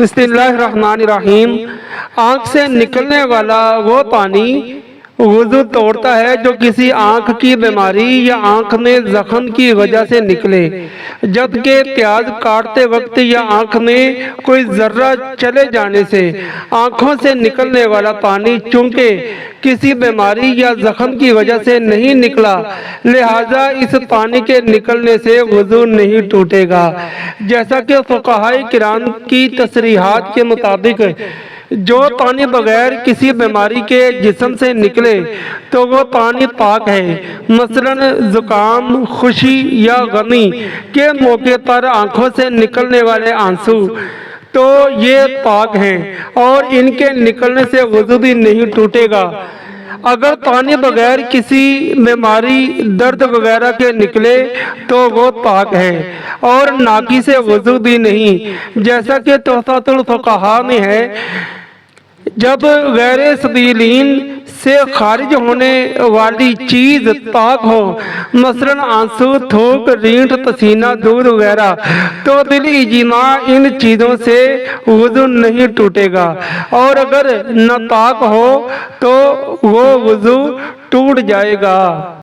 بسم اللہ الرحمن الرحیم۔ آنکھ سے نکلنے والا وہ پانی وضو توڑتا ہے جو کسی آنکھ کی بیماری یا آنکھ میں زخم کی وجہ سے نکلے، جبکہ پیاز کاٹتے وقت یا آنکھ میں کوئی ذرہ چلے جانے سے آنکھوں سے نکلنے والا پانی چونکہ کسی بیماری یا زخم کی وجہ سے نہیں نکلا، لہذا اس پانی کے نکلنے سے وضو نہیں ٹوٹے گا۔ جیسا کہ فقہاء کرام کی تصریحات کے مطابق جو پانی بغیر کسی بیماری کے جسم سے نکلے تو وہ پانی پاک ہے۔ مثلا زکام، خوشی یا غمی کے موقع پر آنکھوں سے نکلنے والے آنسو تو یہ پاک ہیں اور ان کے نکلنے سے وضو بھی نہیں ٹوٹے گا۔ اگر پانی بغیر کسی بیماری، درد وغیرہ کے نکلے تو وہ پاک ہے اور ناکی سے وضو بھی نہیں۔ جیسا کہ تحفۃ الفقہاء میں ہے، جب غیر سبیلین سے خارج ہونے والی چیز پاک ہو، مثلا آنسو، تھوک، رینٹ، پسینہ، دودھ وغیرہ، تو بالاجماع ان چیزوں سے وضو نہیں ٹوٹے گا، اور اگر ناپاک ہو تو وہ وضو ٹوٹ جائے گا۔